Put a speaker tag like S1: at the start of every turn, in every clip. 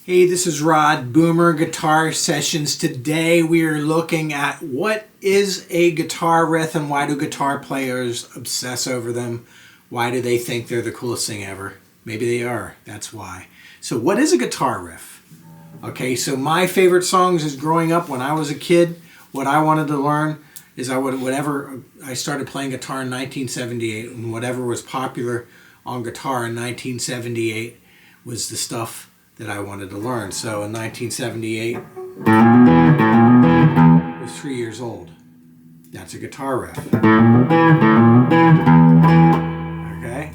S1: Hey, this is Rod, Boomer Guitar Sessions. Today we are looking at what is a guitar riff and why do guitar players obsess over them? Why do they think they're the coolest thing ever? Maybe they are, that's why. So what is a guitar riff? Okay, so my favorite songs is growing up when I was a kid. What I wanted to learn is I started playing guitar in 1978, and whatever was popular on guitar in 1978 was the stuff that I wanted to learn. So in 1978, I was 3 years old. That's a guitar riff. Okay?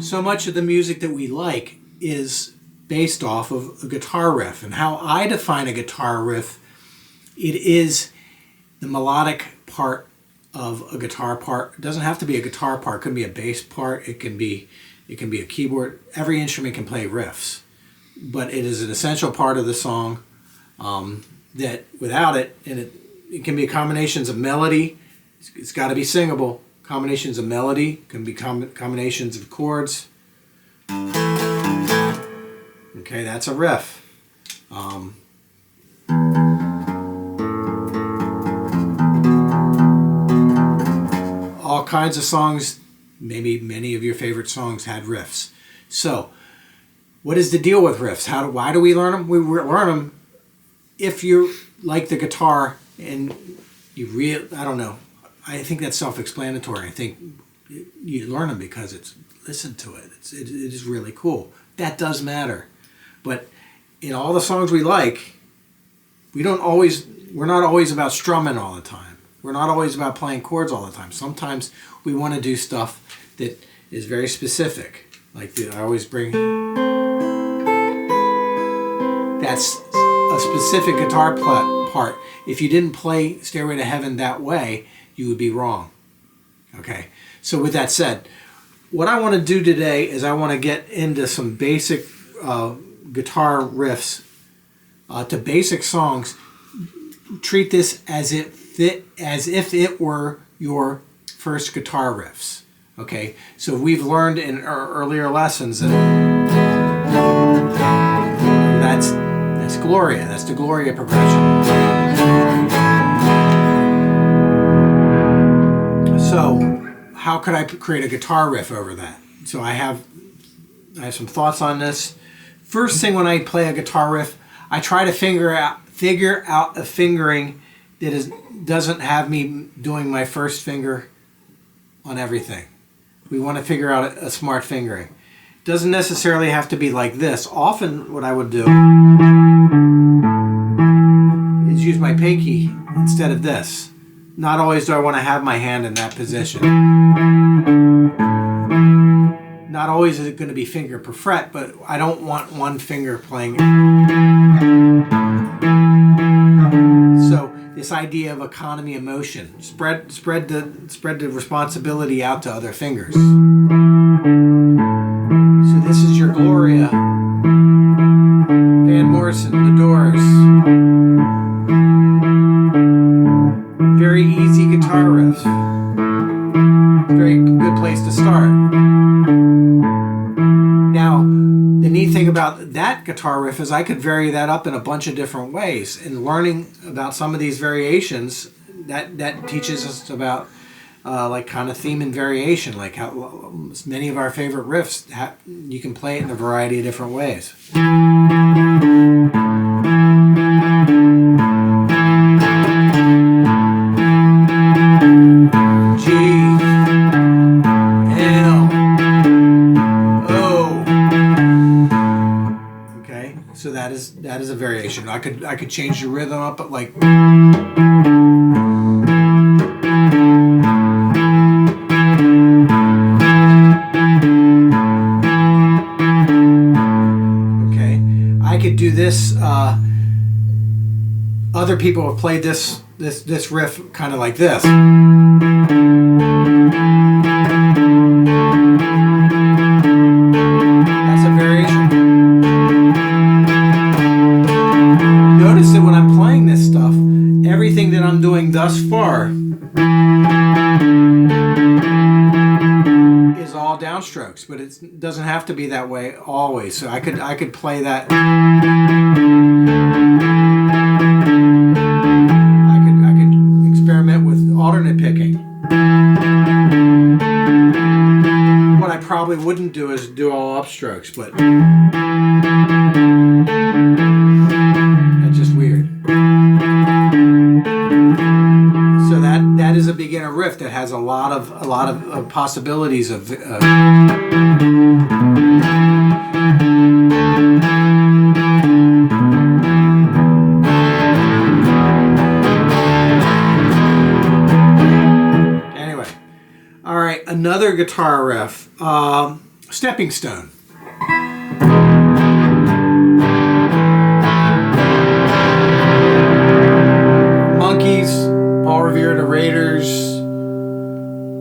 S1: So much of the music that we like is based off of a guitar riff. And how I define a guitar riff, it is the melodic part of a guitar part. It doesn't have to be a guitar part. It can be a bass part. It can be a keyboard. Every instrument can play riffs. But it is an essential part of the song that without it, and it can be combinations of melody. It's got to be singable. Combinations of melody, can be combinations of chords. Okay, that's a riff. All kinds of songs, maybe many of your favorite songs had riffs. So, what is the deal with riffs? Why do we learn them? We learn them if you like the guitar and I don't know. I think that's self-explanatory. I think you learn them because listen to it. It is really cool. That does matter. But in all the songs we like, we're not always about strumming all the time. We're not always about playing chords all the time. Sometimes we want to do stuff that is very specific. I always bring, that's a specific guitar part. If you didn't play Stairway to Heaven that way, you would be wrong. Okay, so with that said, what I want to do today is I want to get into some basic guitar riffs to basic songs. Treat this as if it were your first guitar riffs. Okay, so we've learned in our earlier lessons that that's Gloria. That's the Gloria progression. So, how could I create a guitar riff over that? So I have some thoughts on this. First thing, when I play a guitar riff, I try to figure out a fingering that doesn't have me doing my first finger on everything. We want to figure out a smart fingering. It doesn't necessarily have to be like this. Often what I would do is use my pinky instead of this. Not always do I want to have my hand in that position. Not always is it going to be finger per fret, but I don't want one finger playing. So this idea of economy of motion, spread the responsibility out to other fingers. So this is your Gloria, Van Morrison, The Doors. Very easy guitar riff. Very good place to start. Now, the neat thing about that guitar riff is I could vary that up in a bunch of different ways. And learning about some of these variations, that teaches us about kind of theme and variation, like how many of our favorite riffs, you can play it in a variety of different ways. So that is a variation. I could change the rhythm up, but like. Okay, I could do this. Other people have played this riff kind of like this. That's a variation. doing thus far is all downstrokes, but it doesn't have to be that way always. So I could play that. I could experiment with alternate picking. What I probably wouldn't do is do all upstrokes, but that's just weird. So that is a beginner riff that has a lot of possibilities of. Anyway, all right, another guitar riff, Stepping Stone.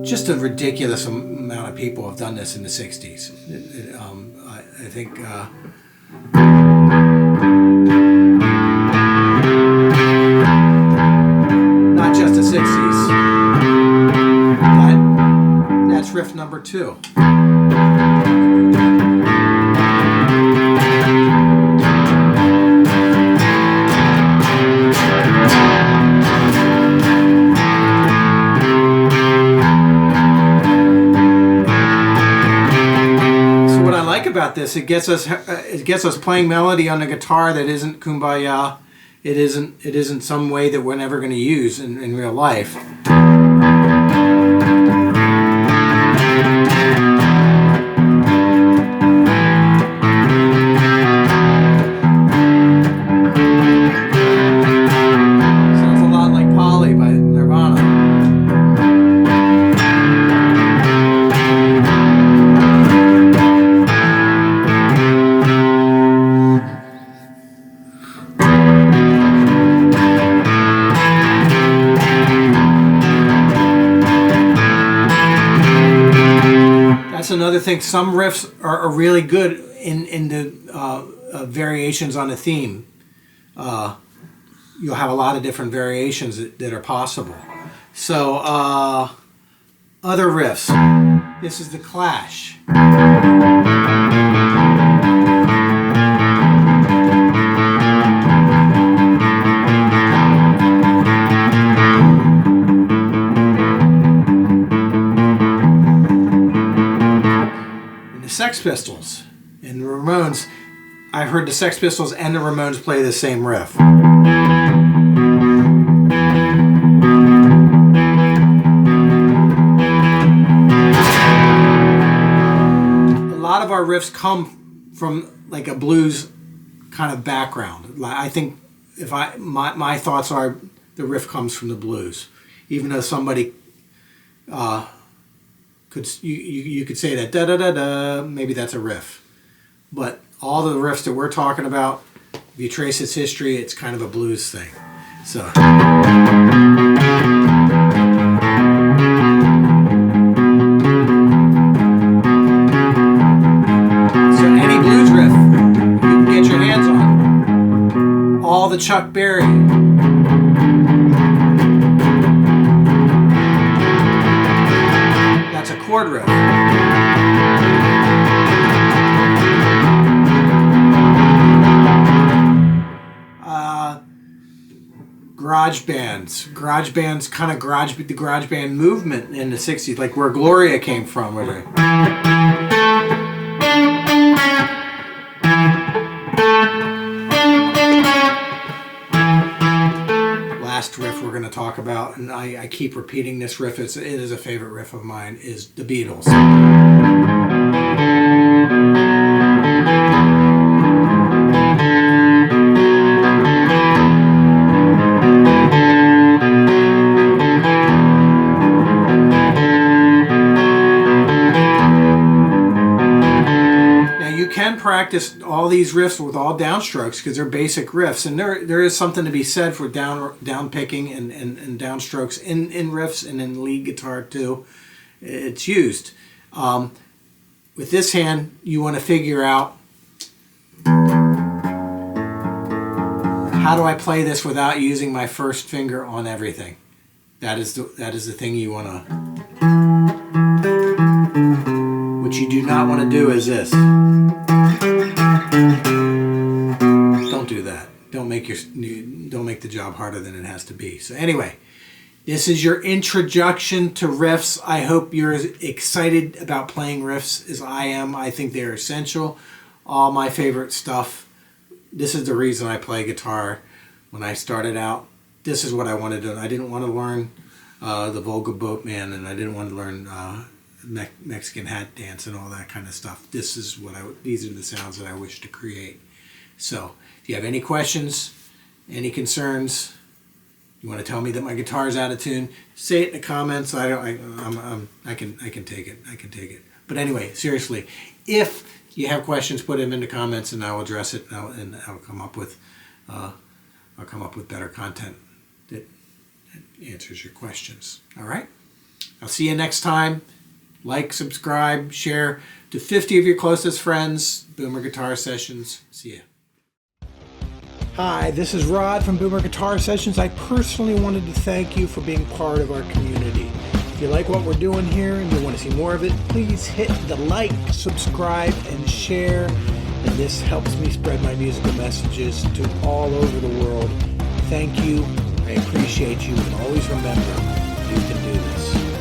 S1: Just a ridiculous amount of people have done this in the 60s. I think not just the 60s. That's riff number 2. About this, it gets us playing melody on the guitar that isn't kumbaya. It isn't some way that we're never going to use in real life. Sounds a lot like Polly by Nirvana. That's another thing. Some riffs are really good in the variations on a theme. You'll have a lot of different variations that are possible. So other riffs. This is the Clash. Sex Pistols and the Ramones. I've heard the Sex Pistols and the Ramones play the same riff. A lot of our riffs come from like a blues kind of background. I think if my thoughts are the riff comes from the blues, even though somebody you could say that da da da da, maybe that's a riff, but all the riffs that we're talking about, if you trace its history, it's kind of a blues thing. So any blues riff you can get your hands on. All the Chuck Berry. Chord riff. Garage bands. Garage bands, kind of the garage band movement in the 60s, like where Gloria came from. Last riff we're going to talk about, and I keep repeating this riff, it is a favorite riff of mine, is the Beatles. Can practice all these riffs with all downstrokes because they're basic riffs, and there is something to be said for down picking and downstrokes in riffs and in lead guitar too. It's used. With this hand, you want to figure out How do I play this without using my first finger on everything? That is the thing you want to. What you do not want to do is this. Don't do that. Don't make the job harder than it has to be. So anyway, this is your introduction to riffs. I hope you're as excited about playing riffs as I am. I think they're essential. All my favorite stuff. This is the reason I play guitar. When I started out, this is what I wanted to do. I didn't want to learn the Volga Boatman, and I didn't want to learn Mexican hat dance and all that kind of stuff. These are the sounds that I wish to create. So if you have any questions, any concerns, you want to tell me that my guitar is out of tune, say it in the comments. I can take it. I can take it. But anyway, seriously, if you have questions, put them in the comments, and I'll address it. And I'll come up with better content that answers your questions. All right. I'll see you next time. Like, subscribe, share to 50 of your closest friends. Boomer Guitar Sessions. See ya. Hi, this is Rod from Boomer Guitar Sessions. I personally wanted to thank you for being part of our community. If you like what we're doing here and you want to see more of it, please hit the like, subscribe, and share. And this helps me spread my musical messages to all over the world. Thank you. I appreciate you. And always remember, you can do this.